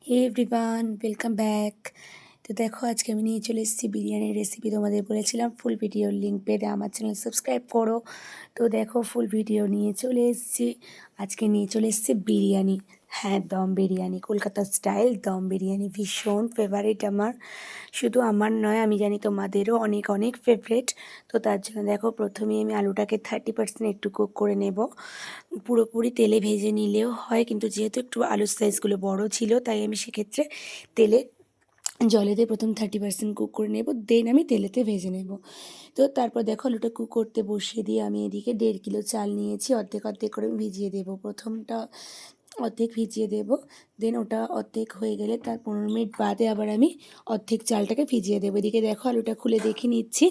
হে everyone, welcome back. তো দেখো, আজকে আমি নিয়ে চলে এসেছি বিরিয়ানির রেসিপি। তোমাদের বলেছিলাম ফুল ভিডিওর লিঙ্ক পেতে আমার চ্যানেল সাবস্ক্রাইব করো। তো দেখো, ফুল ভিডিও নিয়ে চলে এসেছি। আজকে নিয়ে চলে এসেছি বিরিয়ানি। হ্যাঁ, দম বিরিয়ানি, কলকাতা স্টাইল দম বিরিয়ানি ভীষণ ফেভারিট আমার। শুধু আমার নয়, আমি জানি তোমাদেরও অনেক অনেক ফেভারিট। তো তার জন্য দেখো, প্রথমেই আমি আলুটাকে 30% একটু কুক করে নেব। পুরোপুরি তেলে ভেজে নিলেও হয়, কিন্তু যেহেতু একটু আলুর সাইজগুলো বড় ছিল, তাই আমি সেক্ষেত্রে তেলে জলেতে প্রথম 30% কুক করে নেব, দেন আমি তেলেতে ভেজে নেব। তো তারপর দেখো, আলুটা কুক করতে বসিয়ে দিয়ে আমি এদিকে 1.5 কিলো চাল নিয়েছি। অর্ধেক অর্ধেক করে আমি ভিজিয়ে দেবো। প্রথমটা অর্ধেক ভিজিয়ে দেবো, দেন ওটা অর্ধেক হয়ে গেলে তার 15 মিনিট বাদে আবার আমি অর্ধেক চালটাকে ভিজিয়ে দেবো। এদিকে দেখো, আলুটা খুলে দেখে নিচ্ছি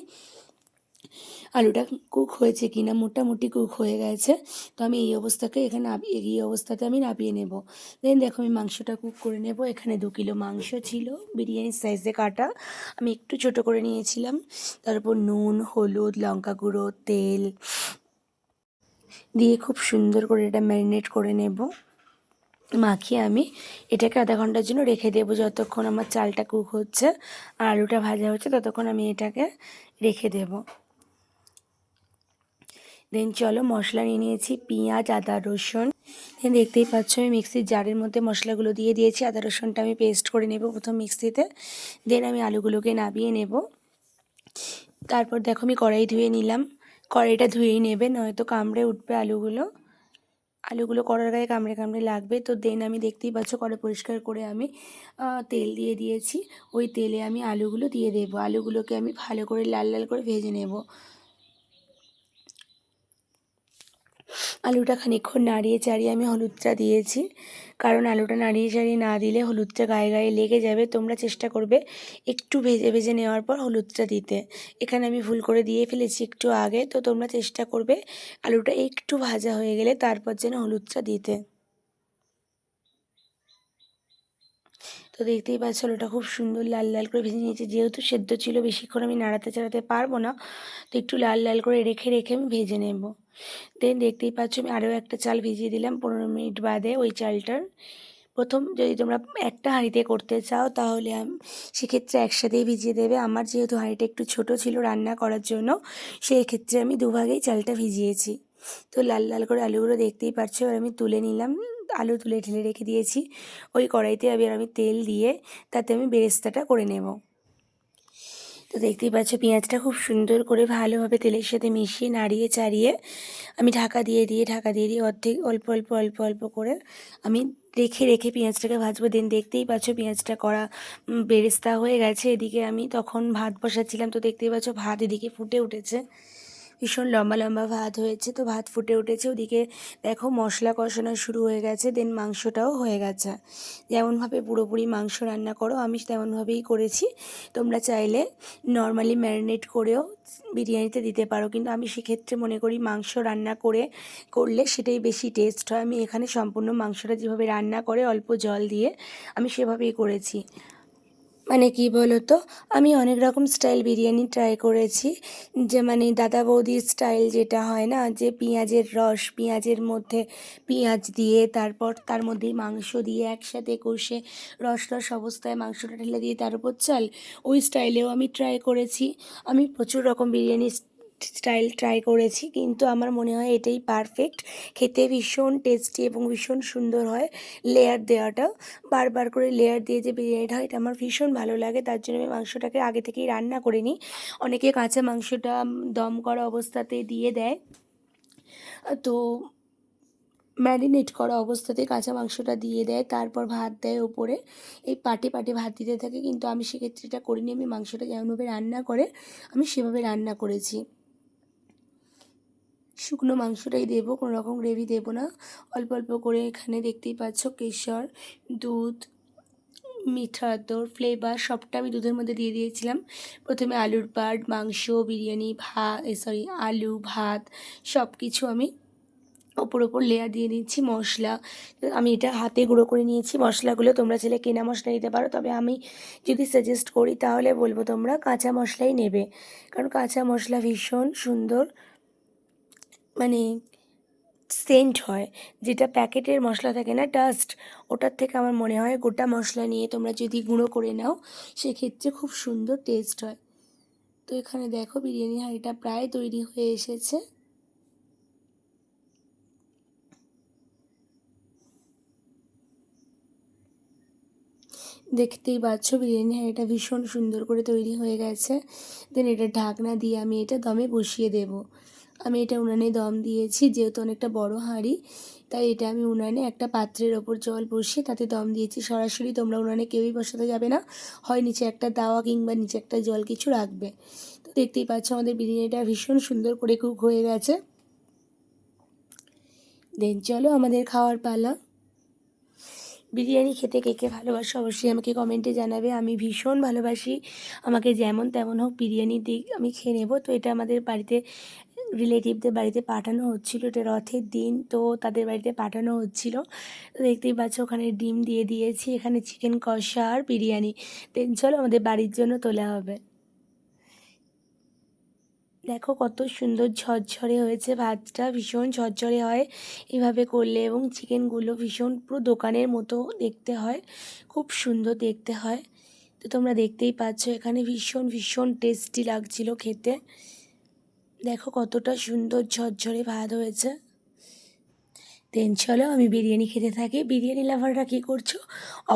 আলুটা কুক হয়েছে কিনা। মোটামুটি কুক হয়ে গেছে। তো আমি এই অবস্থাতে আমি নাবিয়ে নেব। দেন দেখো, আমি মাংসটা কুক করে নেব। এখানে 2 কিলো মাংস ছিল, বিরিয়ানির সাইজে কাটা। আমি একটু ছোট করে নিয়েছিলাম। তারপর নুন, হলুদ, লঙ্কা গুঁড়ো, তেল দিয়ে খুব সুন্দর করে এটা ম্যারিনেট করে নেব। মাখিয়ে আমি এটাকে আধা ঘন্টার জন্য রেখে দেবো। যতক্ষণ আমার চালটা কুক হচ্ছে আর আলুটা ভাজা হচ্ছে, ততক্ষণ আমি এটাকে রেখে দেবো। দেন চলো, মশলা নিয়ে নিয়েছি পেঁয়াজ, আদা, রসুন। দেন দেখতেই পাচ্ছ, আমি মিক্সির জারের মধ্যে মশলাগুলো দিয়ে দিয়েছি। আদা রসুনটা আমি পেস্ট করে নেব প্রথম মিক্সিতে। দেন আমি আলুগুলোকে নাবিয়ে নেব। তারপর দেখো, আমি কড়াই ধুয়ে নিলাম। কড়াইটা ধুয়েই নেবে, নয়তো কামড়ে উঠবে আলুগুলো কড়ার গায়ে কামড়ে কামড়ে লাগবে। তো দেন আমি দেখতেই পাচ্ছ, কড়াই পরিষ্কার করে আমি তেল দিয়ে দিয়েছি। ওই তেলে আমি আলুগুলো দিয়ে দেবো। আলুগুলোকে আমি ভালো করে লাল লাল করে ভেজে নেব। আলুটা খানিকক্ষণ নাড়িয়ে চাড়িয়ে আমি হলুদটা দিয়েছি, কারণ আলুটা নাড়িয়ে চাড়িয়ে না দিলে হলুদটা গায়ে গায়ে লেগে যাবে। তোমরা চেষ্টা করবে একটু ভেজে ভেজে নেওয়ার পর হলুদটা দিতে। এখানে আমি ভুল করে দিয়ে ফেলেছি একটু আগে। তো তোমরা চেষ্টা করবে আলুটা একটু ভাজা হয়ে গেলে তারপর যেন হলুদটা দিতে। তো দেখতেই পাচ্ছ, আলুটা খুব সুন্দর লাল লাল করে ভেজে নিয়েছি। যেহেতু সেদ্ধ ছিল, বেশিক্ষণ আমি নাড়াতে চাড়াতে পারবো না, তো একটু লাল লাল করে রেখে রেখে আমি ভেজে নেব। দেন দেখতেই পাচ্ছ, আমি আরও একটা চাল ভিজিয়ে দিলাম 15 মিনিট বাদে। ওই চালটার প্রথম, যদি তোমরা একটা হাঁড়িতে করতে চাও তাহলে সেক্ষেত্রে একসাথেই ভিজিয়ে দেবে। আমার যেহেতু হাঁড়িটা একটু ছোট ছিল রান্না করার জন্য, সেই ক্ষেত্রে আমি দুভাগেই চালটা ভিজিয়েছি। তো লাল লাল করে আলুগুলো দেখতেই পাচ্ছ। এবার আমি তুলে নিলাম। আলু তুলে ঢেলে রেখে দিয়েছি। ওই কড়াইতে এবার আমি তেল দিয়ে তাতে আমি বেরেস্তাটা করে নেব। তো দেখতেই পাচ্ছ, পেঁয়াজটা খুব সুন্দর করে ভালোভাবে তেলের সাথে মিশিয়ে নাড়িয়ে চাড়িয়ে আমি ঢাকা দিয়ে দিয়ে অর্ধেক অল্প অল্প অল্প অল্প করে আমি রেখে রেখে পেঁয়াজটাকে ভাজবো। দেন দেখতেই পাচ্ছ, পেঁয়াজটা করা বেরেস্তা হয়ে গেছে। এদিকে আমি তখন ভাত বসাচ্ছিলাম। তো দেখতেই পাচ্ছ, ভাত এদিকে ফুটে উঠেছে। ভীষণ লম্বা লম্বা ভাত হয়েছে। তো ভাত ফুটে উঠেছে, ওদিকে দেখো মশলা কষানো শুরু হয়ে গেছে। দেন মাংসটাও হয়ে গেছে। যেমনভাবে পুরোপুরি মাংস রান্না করো, আমি তেমনভাবেই করেছি। তোমরা চাইলে নর্মালি ম্যারিনেট করেও বিরিয়ানিতে দিতে পারো, কিন্তু আমি সেক্ষেত্রে মনে করি মাংস রান্না করলে সেটাই বেশি টেস্ট হয়। আমি এখানে সম্পূর্ণ মাংসটা যেভাবে রান্না করে অল্প জল দিয়ে আমি সেভাবেই করেছি। মানে কি বলো তো, আমি অনেক রকম স্টাইল বিরিয়ানি ট্রাই করেছি। যে মানে দাদা বৌদির স্টাইল যেটা হয় না, যে পেঁয়াজের রস, পেঁয়াজের মধ্যে পেঁয়াজ দিয়ে তারপর তার মধ্যেই মাংস দিয়ে একসাথে কষে রস রস অবস্থায় মাংসটা ঢেলে দিয়ে তার উপর চাল, ওই স্টাইলেও আমি ট্রাই করেছি। আমি প্রচুর রকম বিরিয়ানি স্টাইল ট্রাই করেছি, কিন্তু আমার মনে হয় এটাই পারফেক্ট। খেতে ভীষণ টেস্টি এবং ভীষণ সুন্দর হয়। লেয়ার দেওয়াটা, বারবার করে লেয়ার দিয়ে যে বিরিয়ানিটা হয়, এটা আমার ভীষণ ভালো লাগে। তার জন্য আমি মাংসটাকে আগে থেকেই রান্না করে নিই। অনেকে কাঁচা মাংসটা দম করা অবস্থাতে দিয়ে দেয়। তো ম্যারিনেট করা অবস্থাতে কাঁচা মাংসটা দিয়ে দেয়, তারপর ভাত দেয় ওপরে। এই পাটে পাটে ভাত দিতে থাকে, কিন্তু আমি সেক্ষেত্রে এটা করিনি। আমি মাংসটা যেমনভাবে রান্না করে আমি সেভাবে রান্না করেছি। শুকনো মাংসটাই দেবো, কোনো রকম গ্রেভি দেবো না। অল্প অল্প করে এখানে দেখতেই পাচ্ছ কেশর, দুধ, মিঠা আতর, ফ্লেভার সবটা আমি দুধের মধ্যে দিয়ে দিয়েছিলাম। প্রথমে আলুর পাট, মাংস, বিরিয়ানি, আলু, ভাত সব কিছু আমি ওপর ওপর লেয়ার দিয়ে দিচ্ছি। মশলা আমি এটা হাতে গুঁড়ো করে নিয়েছি। মশলাগুলো তোমরা চাইলে কেনা মশলা নিতে পারো, তবে আমি যদি সাজেস্ট করি তাহলে বলবো তোমরা কাঁচা মশলাই নেবে, কারণ কাঁচা মশলা ভীষণ সুন্দর, মানে সেন্ট হয়, যেটা প্যাকেটের মশলা থাকে না ডাস্ট, ওটার থেকে আমার মনে হয় গোটা মশলা নিয়ে তোমরা যদি গুঁড়ো করে নাও সেক্ষেত্রে খুব সুন্দর টেস্ট হয়। তো এখানে দেখো বিরিয়ানি হাঁড়িটা প্রায় তৈরি হয়ে এসেছে। দেখতেই পাচ্ছ বিরিয়ানি হাঁড়িটা ভীষণ সুন্দর করে তৈরি হয়ে গেছে। দেন এটা ঢাকনা দিয়ে আমি এটা দমে বসিয়ে দেব। আমি এটা উনানে দম দিয়েছি, যেহেতু অনেকটা বড় হাঁড়ি তাই এটা আমি উনানে একটা পাত্রের ওপর জল বসিয়ে তাতে দম দিয়েছি। সরাসরি তোমরা উনানে কেউই বসাতে যাবে না, হয় নিচে একটা তাওয়া কিংবা নিচে একটা জল কিছু রাখবে। তো দেখতেই পাচ্ছ আমাদের বিরিয়ানিটা ভীষণ সুন্দর করে কুক হয়ে গেছে। দেন চলো আমাদের খাওয়ার পালা। বিরিয়ানি খেতে কে কে ভালোবাসো অবশ্যই আমাকে কমেন্টে জানাবে। আমি ভীষণ ভালোবাসি, আমাকে যেমন তেমন হোক বিরিয়ানি দিক আমি খেয়ে নেবো। তো এটা আমাদের বাড়িতে রিলেটিভদের বাড়িতে পাঠানো হচ্ছিলো, এটা রথের দিন তো তাদের বাড়িতে পাঠানো হচ্ছিলো। তো দেখতেই পাচ্ছ ওখানে ডিম দিয়ে দিয়েছি, এখানে চিকেন কষা আর বিরিয়ানি। দেন চলো আমাদের বাড়ির জন্য তোলা হবে। দেখো কত সুন্দর ঝরঝরে হয়েছে ভাতটা, ভীষণ ঝরঝরে হয় এভাবে করলে, এবং চিকেনগুলো ভীষণ পুরো দোকানের মতো দেখতে হয়, খুব সুন্দর দেখতে হয়। তো তোমরা দেখতেই পাচ্ছ এখানে ভীষণ ভীষণ টেস্টি লাগছিল খেতে। দেখো কতটা সুন্দর ঝরঝরে ভাত হয়েছে। দেন চলো আমি বিরিয়ানি খেতে থাকি। বিরিয়ানি লাভাররা কী করছো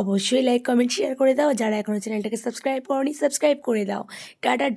অবশ্যই লাইক কমেন্ট শেয়ার করে দাও, যারা এখনও চ্যানেলটাকে সাবস্ক্রাইব করোনি সাবস্ক্রাইব করে দাও। টাটা।